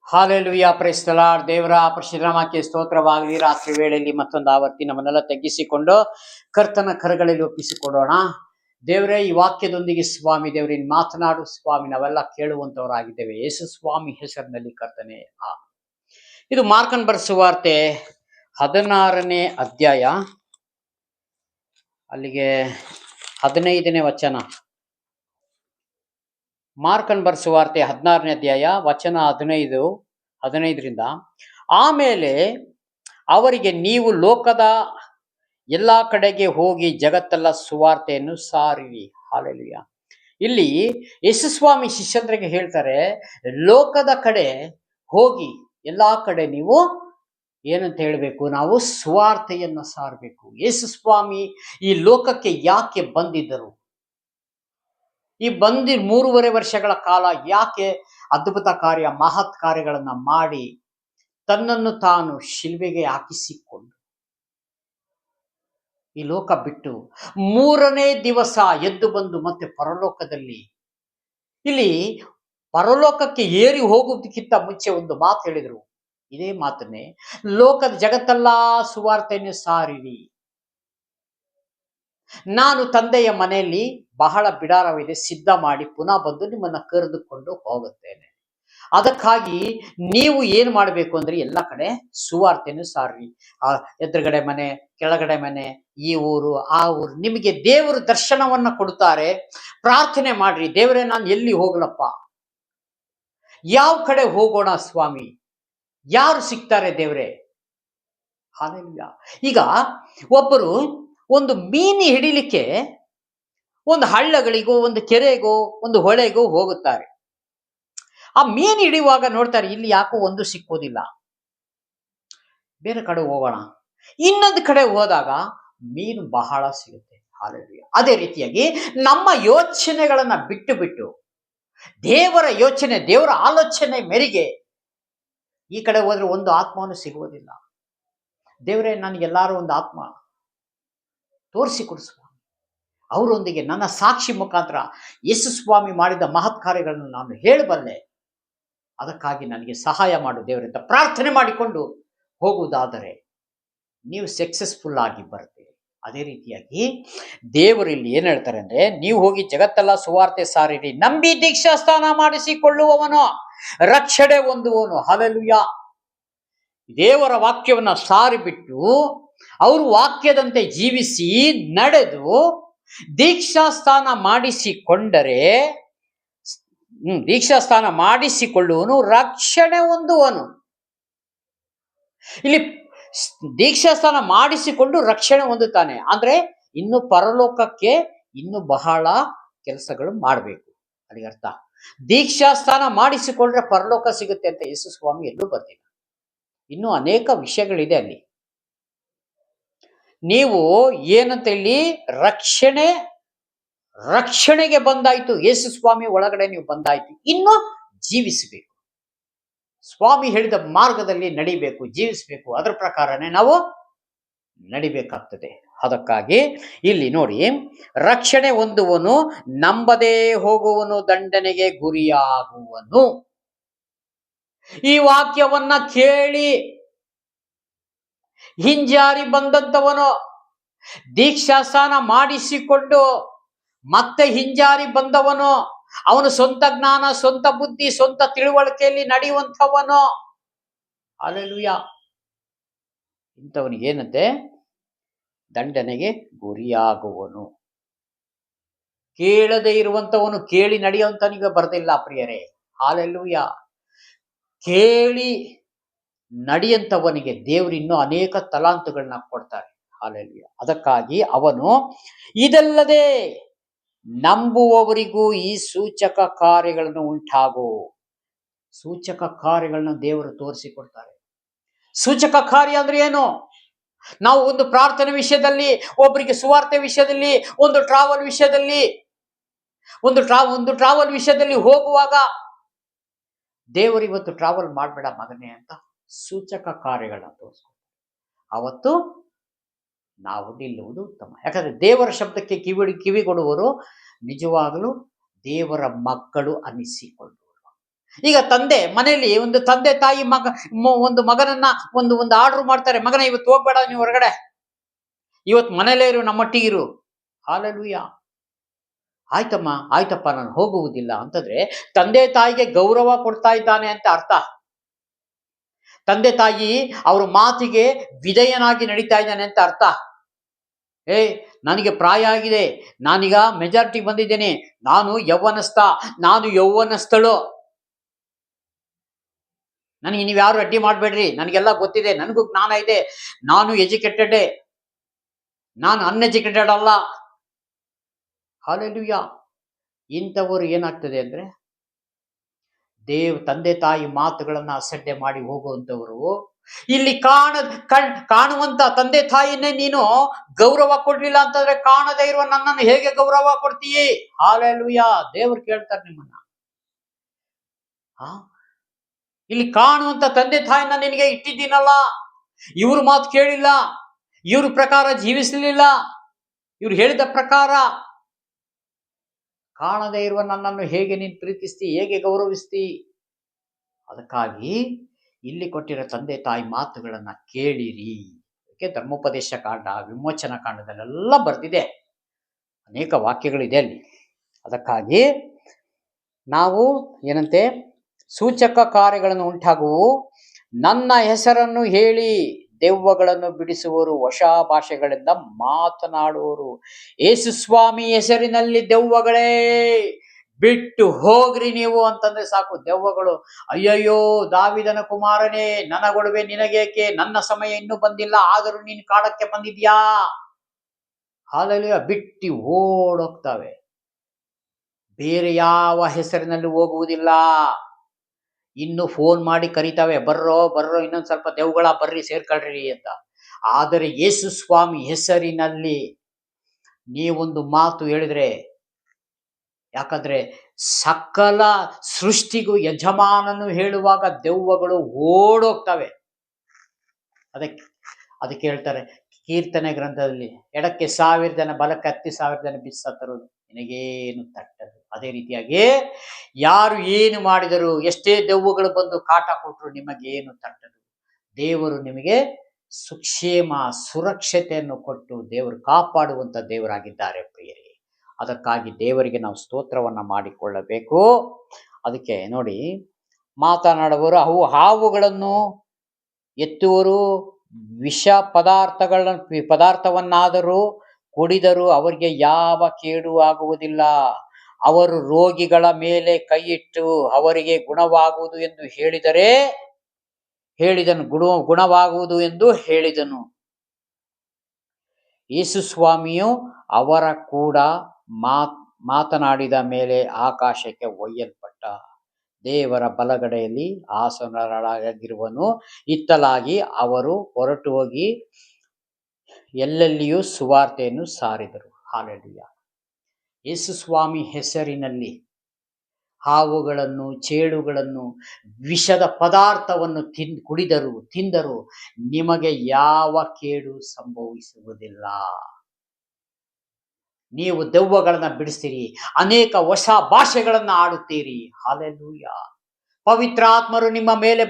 Hallelujah, price the lord. ದೇವರ ಪರಿಶುದ್ಧನಾಮಕ್ಕೆ ಸ್ತೋತ್ರವಾಗಲಿ. ರಾತ್ರಿ ವೇಳೆಯಲ್ಲಿ ಮತ್ತೊಂದು ಆವರ್ತಿ ನಮ್ಮನ್ನೆಲ್ಲ ತಗ್ಗಿಸಿಕೊಂಡು ಕರ್ತನ ಕರಗಳಲ್ಲಿ ಒಪ್ಪಿಸಿಕೊಡೋಣ. ದೇವರೇ, ಈ ವಾಕ್ಯದೊಂದಿಗೆ ಸ್ವಾಮಿ ದೇವರೇ ಮಾತನಾಡು ಸ್ವಾಮಿ. ನಾವೆಲ್ಲ ಕೇಳುವಂತವರಾಗಿದ್ದೇವೆ ಯೇಸು ಸ್ವಾಮಿ ಹೆಸರಿನಲ್ಲಿ ಕರ್ತನೆ. ಇದು ಮಾರ್ಕನ್ ಸುವಾರ್ತೆ 16ನೇ ಅಧ್ಯಾಯ, ಅಲ್ಲಿಗೆ 15ನೇ ವಚನ. ಮಾರ್ಕನ್ ಸುವಾರ್ತೆ 16ನೇ ಅಧ್ಯಾಯ ವಚನ 15ರಿಂದ. ಆಮೇಲೆ ಅವರಿಗೆ, ನೀವು ಲೋಕದ ಎಲ್ಲಾ ಕಡೆಗೆ ಹೋಗಿ ಜಗತ್ತೆಲ್ಲ ಸುವಾರ್ತೆಯನ್ನು ಸಾರಿರಿ. ಹಾಲೆಲೂಯಾ. ಇಲ್ಲಿ ಯೇಸುಸ್ವಾಮಿ ಶಿಷ್ಯಂದ್ರಿಗೆ ಹೇಳ್ತಾರೆ, ಲೋಕದ ಕಡೆ ಹೋಗಿ ಎಲ್ಲಾ ಕಡೆ ನೀವು ಏನಂತ ಹೇಳಬೇಕು? ನಾವು ಸುವಾರ್ತೆಯನ್ನು ಸಾರಬೇಕು. ಯೇಸುಸ್ವಾಮಿ ಈ ಲೋಕಕ್ಕೆ ಯಾಕೆ ಬಂದಿದ್ದರು? ಈ 3.5 ವರ್ಷಗಳ ಕಾಲ ಯಾಕೆ ಅದ್ಭುತ ಕಾರ್ಯ, ಮಹತ್ ಕಾರ್ಯಗಳನ್ನ ಮಾಡಿ ತನ್ನನ್ನು ತಾನು ಶಿಲ್ವೆಗೆ ಹಾಕಿಸಿಕೊಂಡು ಈ ಲೋಕ ಬಿಟ್ಟು 3ನೇ ದಿವಸ ಎದ್ದು ಬಂದು ಮತ್ತೆ ಪರಲೋಕದಲ್ಲಿ, ಇಲ್ಲಿ ಪರಲೋಕಕ್ಕೆ ಏರಿ ಹೋಗುವುದಕ್ಕಿಂತ ಮುಂಚೆ ಒಂದು ಮಾತು ಹೇಳಿದ್ರು. ಇದೇ ಮಾತನ್ನೇ, ಲೋಕದ ಜಗತ್ತೆಲ್ಲ ಸುವಾರ್ತೆಯನ್ನು ಸಾರಿರಿ. ನಾನು ತಂದೆಯ ಮನೆಯಲ್ಲಿ ಬಹಳ ಬಿಡಾರವಿದೆ, ಸಿದ್ಧ ಮಾಡಿ ಪುನಃ ಬಂದು ನಿಮ್ಮನ್ನ ಕರೆದುಕೊಂಡು ಹೋಗುತ್ತೇನೆ. ಅದಕ್ಕಾಗಿ ನೀವು ಏನು ಮಾಡಬೇಕು ಅಂದ್ರೆ ಎಲ್ಲ ಕಡೆ ಸುವಾರ್ತೆಯನ್ನು ಸಾರ್ರಿ. ಎದುರುಗಡೆ ಮನೆ, ಕೆಳಗಡೆ ಮನೆ, ಈ ಊರು ಆ ಊರು, ನಿಮಗೆ ದೇವರು ದರ್ಶನವನ್ನ ಕೊಡುತ್ತಾರೆ. ಪ್ರಾರ್ಥನೆ ಮಾಡ್ರಿ, ದೇವರೇ ನಾನು ಎಲ್ಲಿ ಹೋಗ್ಲಪ್ಪ, ಯಾವ ಕಡೆ ಹೋಗೋಣ ಸ್ವಾಮಿ, ಯಾರು ಸಿಗ್ತಾರೆ ದೇವರೇ? ಹಾಲೆಲೂಯಾ. ಈಗ ಒಬ್ಬರು ಒಂದು ಮೀನು ಹಿಡಿಲಿಕ್ಕೆ ಒಂದು ಹಳ್ಳಗಳಿಗೋ ಒಂದು ಕೆರೆಗೋ ಒಂದು ಹೊಳೆಗೋ ಹೋಗುತ್ತಾರೆ. ಆ ಮೀನು ಹಿಡಿಯುವಾಗ ನೋಡ್ತಾರೆ, ಇಲ್ಲಿ ಯಾಕೋ ಒಂದು ಸಿಕ್ಕೋದಿಲ್ಲ, ಬೇರೆ ಕಡೆ ಹೋಗೋಣ. ಇನ್ನೊಂದು ಕಡೆ ಹೋದಾಗ ಮೀನು ಬಹಳ ಸಿಗುತ್ತೆ. ಹಾಲೆಲೂಯಾ. ಅದೇ ರೀತಿಯಾಗಿ ನಮ್ಮ ಯೋಚನೆಗಳನ್ನ ಬಿಟ್ಟು ದೇವರ ಯೋಚನೆ, ದೇವರ ಆಲೋಚನೆ ಮೇರೆಗೆ ಈ ಕಡೆ ಹೋದ್ರೆ ಒಂದು ಆತ್ಮವನ್ನು ಸಿಗುವುದಿಲ್ಲ. ದೇವರೇ, ನನಗೆಲ್ಲಾರು ಒಂದು ಆತ್ಮ ತೋರಿಸಿಕೊಡು ಸ್ವಾಮಿ, ಅವರೊಂದಿಗೆ ನನ್ನ ಸಾಕ್ಷಿ ಮುಖಾಂತರ ಯೇಸು ಸ್ವಾಮಿ ಮಾಡಿದ ಮಹತ್ ಕಾರ್ಯಗಳನ್ನು ನಾನು ಹೇಳಬಲ್ಲೆ, ಅದಕ್ಕಾಗಿ ನನಗೆ ಸಹಾಯ ಮಾಡು ದೇವರಿಂದ ಪ್ರಾರ್ಥನೆ ಮಾಡಿಕೊಂಡು ಹೋಗುವುದಾದರೆ ನೀವು ಸಕ್ಸಸ್ಫುಲ್ ಆಗಿ ಬರ್ತೀರಿ. ಅದೇ ರೀತಿಯಾಗಿ ದೇವರು ಇಲ್ಲಿ ಏನ್ ಹೇಳ್ತಾರೆ ಅಂದ್ರೆ, ನೀವು ಹೋಗಿ ಜಗತ್ತೆಲ್ಲ ಸುವಾರ್ತೆ ಸಾರಿರಿ, ನಂಬಿ ದೀಕ್ಷಾ ಸ್ನಾನ ಮಾಡಿಸಿಕೊಳ್ಳುವವನು ರಕ್ಷಣೆ ಹೊಂದುವವನು. ಹಲ್ಲೆಲೂಯಾ. ದೇವರ ವಾಕ್ಯವನ್ನ ಸಾರಿಬಿಟ್ಟು ಅವರು ವಾಕ್ಯದಂತೆ ಜೀವಿಸಿ ನಡೆದು ದೀಕ್ಷಾ ಸ್ಥಾನ ಮಾಡಿಸಿಕೊಂಡರೆ, ದೀಕ್ಷಾ ಸ್ಥಾನ ಮಾಡಿಸಿಕೊಳ್ಳುವನು ರಕ್ಷಣೆ ಹೊಂದುವನು. ಇಲ್ಲಿ ದೀಕ್ಷಾ ಸ್ಥಾನ ಮಾಡಿಸಿಕೊಂಡು ರಕ್ಷಣೆ ಹೊಂದುತ್ತಾನೆ ಅಂದ್ರೆ ಇನ್ನು ಪರಲೋಕಕ್ಕೆ ಇನ್ನು ಬಹಳ ಕೆಲಸಗಳು ಮಾಡಬೇಕು. ಅಲ್ಲಿಗೆ ಅರ್ಥ. ದೀಕ್ಷಾ ಸ್ಥಾನ ಮಾಡಿಸಿಕೊಂಡ್ರೆ ಪರಲೋಕ ಸಿಗುತ್ತೆ ಅಂತ ಯೇಸು ಸ್ವಾಮಿ ಎಲ್ಲೂ ಬರ್ತಿಲ್ಲ. ಇನ್ನು ಅನೇಕ ವಿಷಯಗಳಿದೆ ಅಲ್ಲಿ. ನೀವು ಏನಂತ ಹೇಳಿ ರಕ್ಷಣೆಗೆ ಬಂದಾಯ್ತು, ಯೇಸು ಸ್ವಾಮಿ ಒಳಗಡೆ ನೀವು ಬಂದಾಯ್ತು, ಇನ್ನು ಜೀವಿಸಬೇಕು. ಸ್ವಾಮಿ ಹೇಳಿದ ಮಾರ್ಗದಲ್ಲಿ ನಡಿಬೇಕು, ಜೀವಿಸಬೇಕು. ಅದರ ಪ್ರಕಾರನೇ ನಾವು ನಡಿಬೇಕಾಗ್ತದೆ. ಅದಕ್ಕಾಗಿ ಇಲ್ಲಿ ನೋಡಿ, ರಕ್ಷಣೆ ಹೊಂದುವನು, ನಂಬದೇ ಹೋಗುವನು ದಂಡನೆಗೆ ಗುರಿಯಾಗುವನು. ಈ ವಾಕ್ಯವನ್ನ ಕೇಳಿ ಹಿಂಜಾರಿ ಬಂದಂತವನು, ದೀಕ್ಷಾಸ್ನಾನ ಮಾಡಿಸಿಕೊಂಡು ಮತ್ತೆ ಹಿಂಜಾರಿ ಬಂದವನು, ಅವನು ಸ್ವಂತ ಜ್ಞಾನ, ಸ್ವಂತ ಬುದ್ಧಿ, ಸ್ವಂತ ತಿಳುವಳಿಕೆಯಲ್ಲಿ ನಡೆಯುವಂಥವನು. ಹಲ್ಲೆಲೂಯಾ. ಇಂಥವನಿಗೆ ಏನಂತೆ? ದಂಡನೆಗೆ ಗುರಿಯಾಗುವನು. ಕೇಳದೆ ಇರುವಂತವನು ಕೇಳಿ ನಡೆಯುವಂತನಿಗೆ ಬರ್ದಿಲ್ಲ ಪ್ರಿಯರೇ. ಹಲ್ಲೆಲೂಯಾ. ಕೇಳಿ ನಡೆಯಂತವನಿಗೆ ದೇವರು ಇನ್ನೂ ಅನೇಕ ತಲಾಂತುಗಳನ್ನ ಕೊಡ್ತಾರೆ. ಹಲ್ಲೆಲೂಯಾ. ಅದಕ್ಕಾಗಿ ಅವನು, ಇದಲ್ಲದೆ ನಂಬುವವರಿಗೂ ಈ ಸೂಚಕ ಕಾರ್ಯಗಳನ್ನು ಉಂಟಾಗೋ. ಸೂಚಕ ಕಾರ್ಯಗಳನ್ನ ದೇವರು ತೋರಿಸಿಕೊಡ್ತಾರೆ. ಸೂಚಕ ಕಾರ್ಯ ಅಂದ್ರೆ ಏನು? ನಾವು ಒಂದು ಪ್ರಾರ್ಥನೆ ವಿಷಯದಲ್ಲಿ, ಒಬ್ಬರಿಗೆ ಸುವಾರ್ತೆ ವಿಷಯದಲ್ಲಿ, ಒಂದು ಟ್ರಾವೆಲ್ ವಿಷಯದಲ್ಲಿ, ಒಂದು ಟ್ರಾವೆಲ್ ವಿಷಯದಲ್ಲಿ ಹೋಗುವಾಗ ದೇವರು ಇವತ್ತು ಟ್ರಾವೆಲ್ ಮಾಡಬೇಡ ಮಗನೇ ಅಂತ ಸೂಚಕ ಕಾರ್ಯಗಳನ್ನ ತೋರಿಸ್ಕೊಡ್ತಾರೆ. ಅವತ್ತು ನಾವು ನಿಲ್ಲುವುದು ಉತ್ತಮ. ಯಾಕಂದ್ರೆ ದೇವರ ಶಬ್ದಕ್ಕೆ ಕಿವಿಗೊಡುವರು ನಿಜವಾಗಲೂ ದೇವರ ಮಕ್ಕಳು ಅನ್ನಿಸಿಕೊಳ್ಳುವರು. ಈಗ ತಂದೆ ಮನೆಯಲ್ಲಿ ಒಂದು ತಂದೆ ತಾಯಿ ಒಂದು ಮಗನನ್ನ ಒಂದು ಆರ್ಡರ್ ಮಾಡ್ತಾರೆ, ಮಗನ ಇವತ್ತು ಹೋಗ್ಬೇಡ ನೀವು ಹೊರಗಡೆ, ಇವತ್ತು ಮನೇಲೇ ಇರು, ನಮ್ಮೊಟ್ಟಿಗೆ ಇರು. ಹಾಲೆಲೂಯ. ಆಯ್ತಮ್ಮ, ಆಯ್ತಪ್ಪ, ನಾನು ಹೋಗುವುದಿಲ್ಲ ಅಂತಂದ್ರೆ ತಂದೆ ತಾಯಿಗೆ ಗೌರವ ಕೊಡ್ತಾ ಇದ್ದಾನೆ ಅಂತ ಅರ್ಥ. ತಂದೆ ತಾಯಿ ಅವ್ರ ಮಾತಿಗೆ ವಿಧೇಯನಾಗಿ ನಡೀತಾ ಇದ್ದಾನೆ ಅಂತ ಅರ್ಥ. ನನಗೆ ಪ್ರಾಯ ಆಗಿದೆ, ನಾನೀಗ ಮೆಜಾರಿಟಿ ಬಂದಿದ್ದೇನೆ, ನಾನು ಯೌವನಸ್ಥಳು, ನನಗೆ ನೀವ್ಯಾರು ಅಡ್ಡಿ ಮಾಡಬೇಡ್ರಿ, ನನಗೆಲ್ಲ ಗೊತ್ತಿದೆ, ನನಗೂ ಜ್ಞಾನ ಇದೆ, ನಾನು ಎಜುಕೇಟೆಡ್, ನಾನು ಅನ್ಎಜುಕೇಟೆಡ್ ಅಲ್ಲ. ಹಾಲೆಲೂಯಾ. ಇಂಥವರು ಏನಾಗ್ತದೆ ಅಂದ್ರೆ ತಂದೆ ತಾಯಿ ಮಾತುಗಳನ್ನ ಅಸಡ್ಡೆ ಮಾಡಿ ಹೋಗುವಂಥವರು, ಇಲ್ಲಿ ಕಾಣುವಂತ ತಂದೆ ತಾಯಿನೇ ನೀನು ಗೌರವ ಕೊಡ್ಲಿಲ್ಲ ಅಂತಂದ್ರೆ ಕಾಣದೇ ಇರುವ ನನ್ನನ್ನು ಹೇಗೆ ಗೌರವ ಕೊಡ್ತೀಯೇ? ಹಾಲೆಲೂಯಾ. ದೇವರು ಕೇಳ್ತಾರೆ ನಿಮ್ಮನ್ನ. ಇಲ್ಲಿ ಕಾಣುವಂತ ತಂದೆ ತಾಯಿನ ನಿನಗೆ ಇಟ್ಟಿದ್ದೀನಲ್ಲ, ಇವ್ರ ಮಾತು ಕೇಳಿಲ್ಲ, ಇವ್ರ ಪ್ರಕಾರ ಜೀವಿಸಲಿಲ್ಲ, ಇವ್ರು ಹೇಳಿದ ಪ್ರಕಾರ ಕಾಣದೇ ಇರುವ ನನ್ನನ್ನು ಹೇಗೆ ನೀನು ಪ್ರೀತಿಸ್ತಿ, ಹೇಗೆ ಗೌರವಿಸ್ತಿ? ಅದಕ್ಕಾಗಿ ಇಲ್ಲಿ ಕೊಟ್ಟಿರೋ ತಂದೆ ತಾಯಿ ಮಾತುಗಳನ್ನ ಕೇಳಿರಿ. ಅದಕ್ಕೆ ಧರ್ಮೋಪದೇಶ ಕಾಂಡ, ವಿಮೋಚನಾ ಕಾಂಡದಲ್ಲೆಲ್ಲ ಬರೆದಿದೆ, ಅನೇಕ ವಾಕ್ಯಗಳಿದೆ ಅಲ್ಲಿ. ಅದಕ್ಕಾಗಿ ನಾವು ಏನಂತೆ, ಸೂಚಕ ಕಾರ್ಯಗಳನ್ನು ಉಂಟಾಗುವು, ನನ್ನ ಹೆಸರನ್ನು ಹೇಳಿ ದೆವ್ವಗಳನ್ನು ಬಿಡಿಸುವರು, ಹೊಸ ಭಾಷೆಗಳಿಂದ ಮಾತನಾಡುವರು. ಯೇಸು ಸ್ವಾಮಿ ಹೆಸರಿನಲ್ಲಿ ದೆವ್ವಗಳೇ ಬಿಟ್ಟು ಹೋಗ್ರಿ ನೀವು ಅಂತಂದ್ರೆ ಸಾಕು. ದೆವ್ವಗಳು, ಅಯ್ಯಯ್ಯೋ ದಾವಿದನ ಕುಮಾರನೇ, ನನಗೊಡವೆ ನಿನಗೇಕೆ, ನನ್ನ ಸಮಯ ಇನ್ನೂ ಬಂದಿಲ್ಲ, ಆದರೂ ನೀನು ಕಾಡಕ್ಕೆ ಬಂದಿದ್ಯಾ? ಹಾಲೆಲೂಯಾ. ಬಿಟ್ಟು ಓಡೋಗ್ತವೆ, ಬೇರೆ ಯಾವ ಹೆಸರಿನಲ್ಲಿ ಹೋಗುವುದಿಲ್ಲ. ಇನ್ನು ಫೋನ್ ಮಾಡಿ ಕರಿತಾವೆ, ಬರ್ರೋ ಇನ್ನೊಂದು ಸ್ವಲ್ಪ ದೆವ್ಗಳ ಬರ್ರಿ ಸೇರ್ಕೊಳ್ರಿ ಅಂತ. ಆದರೆ ಯೇಸು ಸ್ವಾಮಿ ಹೆಸರಿನಲ್ಲಿ ನೀವೊಂದು ಮಾತು ಹೇಳಿದ್ರೆ, ಯಾಕಂದ್ರೆ ಸಕಲ ಸೃಷ್ಟಿಗೂ ಯಜಮಾನನು ಹೇಳುವಾಗ ದೆವ್ವಗಳು ಓಡೋಗ್ತವೆ. ಅದಕ್ಕೆ ಹೇಳ್ತಾರೆ ಕೀರ್ತನೆ ಗ್ರಂಥದಲ್ಲಿ, ಎಡಕ್ಕೆ 1000 ಜನ, ಬಲಕ್ಕೆ 10,000 ಜನ ಬಿಸಾತರುವುದು ನಿನಗೇನು ತಟ್ಟದು. ಅದೇ ರೀತಿಯಾಗಿ ಯಾರು ಏನು ಮಾಡಿದರು, ಎಷ್ಟೇ ದೆವ್ವಗಳು ಬಂದು ಕಾಟ ಕೊಟ್ಟರು ನಿಮಗೇನು ತಟ್ಟದು. ದೇವರು ನಿಮಗೆ ಸುಕ್ಷೇಮ ಸುರಕ್ಷತೆಯನ್ನು ಕೊಟ್ಟು ದೇವರು ಕಾಪಾಡುವಂತ ದೇವರಾಗಿದ್ದಾರೆ ಪ್ರಿಯರೇ. ಅದಕ್ಕಾಗಿ ದೇವರಿಗೆ ನಾವು ಸ್ತೋತ್ರವನ್ನ ಮಾಡಿಕೊಳ್ಳಬೇಕು. ಅದಕ್ಕೆ ನೋಡಿ, ಮಾತನಾಡುವರು ಹಾವುಗಳನ್ನು ಎತ್ತುವರು, ವಿಷ ಪದಾರ್ಥವನ್ನಾದರೂ ಕುಡಿದರೂ ಅವರಿಗೆ ಯಾವ ಕೇಡು ಆಗುವುದಿಲ್ಲ. ಅವರು ರೋಗಿಗಳ ಮೇಲೆ ಕೈ ಇಟ್ಟು ಅವರಿಗೆ ಗುಣವಾಗುವುದು ಎಂದು ಹೇಳಿದನು. ಗುಣವಾಗುವುದು ಎಂದು ಹೇಳಿದನು. ಯೇಸು ಸ್ವಾಮಿಯು ಅವರ ಕೂಡ ಮಾತನಾಡಿದ ಮೇಲೆ ಆಕಾಶಕ್ಕೆ ಒಯ್ಯಲ್ಪಟ್ಟ, ದೇವರ ಬಲಗಡೆಯಲ್ಲಿ ಆಸನರಾಗಿರುವನು. ಇತ್ತಲಾಗಿ ಅವರು ಹೊರಟು ಹೋಗಿ ಎಲ್ಲೆಲ್ಲಿಯೂ ಸುವಾರ್ತೆಯನ್ನು ಸಾರಿದರು. ಹಾಲೆಲೂಯಾ. ಯೇಸು ಸ್ವಾಮಿ ಹೆಸರಿನಲ್ಲಿ ಹಾವುಗಳನ್ನು, ಚೇಳುಗಳನ್ನು, ವಿಷದ ಪದಾರ್ಥವನ್ನು ತಿಂದರು ನಿಮಗೆ ಯಾವ ಕೇಡು ಸಂಭವಿಸುವುದಿಲ್ಲ. ನೀವು ದೆವ್ವಗಳನ್ನ ಬಿಡಿಸ್ತೀರಿ, ಅನೇಕ ಹೊಸ ಭಾಷೆಗಳನ್ನ ಆಡುತ್ತೀರಿ. ಹಾಲೆಲೂಯಾ. ಪವಿತ್ರಾತ್ಮರು ನಿಮ್ಮ ಮೇಲೆ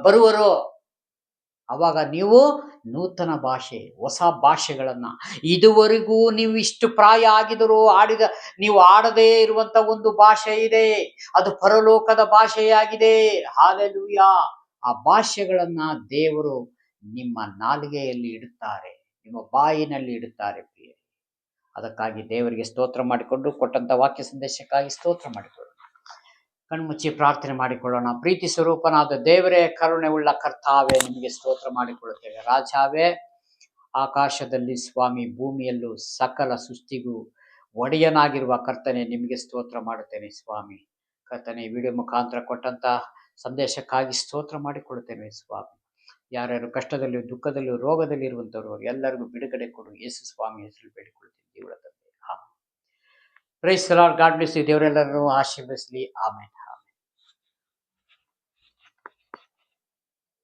ಬರುವರು. ಅವಾಗ ನೀವು ನೂತನ ಭಾಷೆ, ಹೊಸ ಭಾಷೆಗಳನ್ನ, ಇದುವರೆಗೂ ನೀವು ಇಷ್ಟು ಪ್ರಾಯ ಆಗಿದರೂ ನೀವು ಆಡದೇ ಇರುವಂತ ಒಂದು ಭಾಷೆ ಇದೆ, ಅದು ಪರಲೋಕದ ಭಾಷೆಯಾಗಿದೆ. ಹಾಲೆಲೂಯಾ. ಆ ಭಾಷೆಗಳನ್ನ ದೇವರು ನಿಮ್ಮ ನಾಲಿಗೆಯಲ್ಲಿ ಇಡುತ್ತಾರೆ, ನಿಮ್ಮ ಬಾಯಿನಲ್ಲಿ ಇಡುತ್ತಾರೆ ಪ್ರಿಯ. ಅದಕ್ಕಾಗಿ ದೇವರಿಗೆ ಸ್ತೋತ್ರ ಮಾಡಿಕೊಂಡು, ಕೊಟ್ಟಂತ ವಾಕ್ಯ ಸಂದೇಶಕ್ಕಾಗಿ ಸ್ತೋತ್ರ ಮಾಡಿಕೊಳ್ಳೋಣ. ಕಣ್ಮುಚ್ಚಿ ಪ್ರಾರ್ಥನೆ ಮಾಡಿಕೊಳ್ಳೋಣ. ಪ್ರೀತಿ ಸ್ವರೂಪನಾದ ದೇವರೇ, ಕರುಣೆ ಉಳ್ಳ ಕರ್ತಾವೇ, ನಿಮಗೆ ಸ್ತೋತ್ರ ಮಾಡಿಕೊಳ್ಳುತ್ತೇವೆ. ರಾಜಾವೇ, ಆಕಾಶದಲ್ಲಿ ಸ್ವಾಮಿ, ಭೂಮಿಯಲ್ಲೂ ಸಕಲ ಸೃಷ್ಟಿಗೂ ಒಡೆಯನಾಗಿರುವ ಕರ್ತನೆ, ನಿಮಗೆ ಸ್ತೋತ್ರ ಮಾಡುತ್ತೇನೆ ಸ್ವಾಮಿ. ಕರ್ತನೆ, ವಿಡಿಯೋ ಮುಖಾಂತರ ಕೊಟ್ಟಂತ ಸಂದೇಶಕ್ಕಾಗಿ ಸ್ತೋತ್ರ ಮಾಡಿಕೊಳ್ಳುತ್ತೇನೆ ಸ್ವಾಮಿ. ಯಾರ್ಯಾರು ಕಷ್ಟದಲ್ಲಿ, ದುಃಖದಲ್ಲಿ, ರೋಗದಲ್ಲಿ ಇರುವಂತವರು ಎಲ್ಲರಿಗೂ ಬಿಡುಗಡೆ ಕೊಡು, ಯೇಸು ಸ್ವಾಮಿ ಹೆಸರು ಬೇಡಿಕೊಳ್ಳುತ್ತೇನೆ ದೇವರ ತಂದೆ. Praise the lord. God bless you. ದೇವರೆಲ್ಲರನ್ನು ಆಶೀರ್ವದಿಸಲಿ. ಆಮೆನ್.